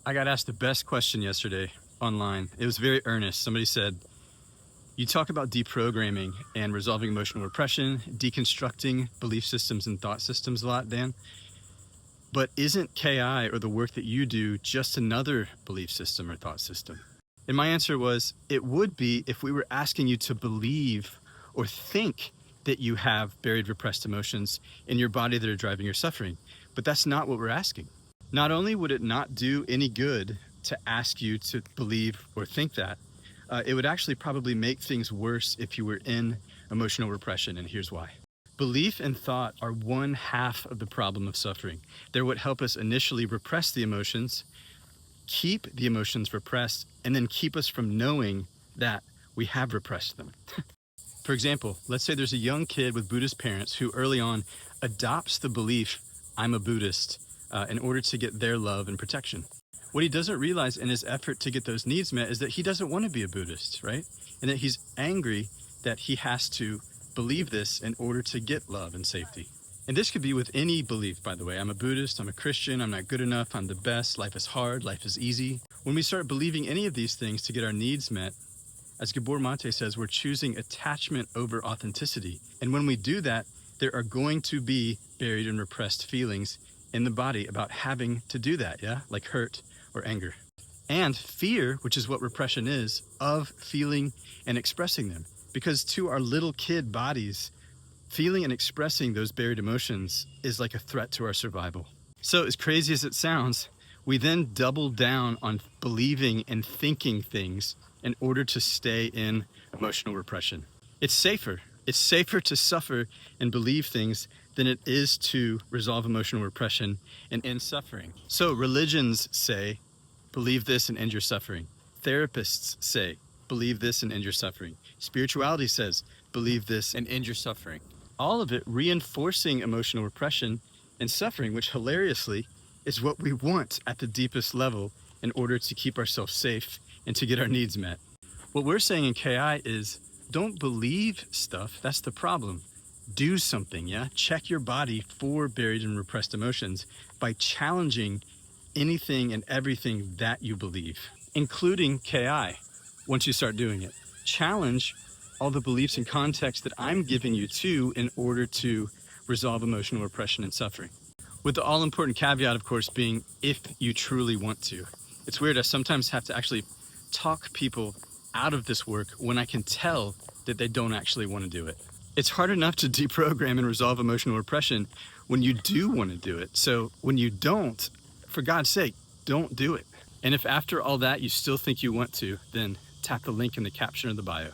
I got asked the best question yesterday online. It was very earnest. Somebody said, you talk about deprogramming and resolving emotional repression, deconstructing belief systems and thought systems a lot, Dan. But isn't KI or the work that you do just another belief system or thought system? And my answer was, it would be if we were asking you to believe or think that you have buried repressed emotions in your body that are driving your suffering. But that's not what we're asking. Not only would it not do any good to ask you to believe or think that, it would actually probably make things worse if you were in emotional repression, and here's why. Belief and thought are one half of the problem of suffering. They're what help us initially repress the emotions, keep the emotions repressed, and then keep us from knowing that we have repressed them. For example, let's say there's a young kid with Buddhist parents who early on adopts the belief, I'm a Buddhist, in order to get their love and protection. What he doesn't realize in his effort to get those needs met is that he doesn't want to be a Buddhist, right? And that he's angry that he has to believe this in order to get love and safety. And this could be with any belief, by the way. I'm a Buddhist, I'm a Christian, I'm not good enough, I'm the best, life is hard, life is easy. When we start believing any of these things to get our needs met, as Gabor Mate says, we're choosing attachment over authenticity. And when we do that, there are going to be buried and repressed feelings in the body about having to do that, yeah? Like hurt or anger. And fear, which is what repression is, of feeling and expressing them. Because to our little kid bodies, feeling and expressing those buried emotions is like a threat to our survival. So as crazy as it sounds, we then double down on believing and thinking things in order to stay in emotional repression. It's safer. It's safer to suffer and believe things than it is to resolve emotional repression and end suffering. So religions say, believe this and end your suffering. Therapists say, believe this and end your suffering. Spirituality says, believe this and end your suffering. All of it reinforcing emotional repression and suffering, which hilariously is what we want at the deepest level in order to keep ourselves safe and to get our needs met. What we're saying in KI is, don't believe stuff, that's the problem. Do something, yeah? Check your body for buried and repressed emotions by challenging anything and everything that you believe, including KI. Once you start doing it, challenge all the beliefs and context that I'm giving you to in order to resolve emotional repression and suffering. With the all-important caveat, of course, being if you truly want to. It's weird, I sometimes have to actually talk people out of this work when I can tell that they don't actually want to do it. It's hard enough to deprogram and resolve emotional repression when you do want to do it. So when you don't, for God's sake, don't do it. And if after all that you still think you want to, then tap the link in the caption of the bio.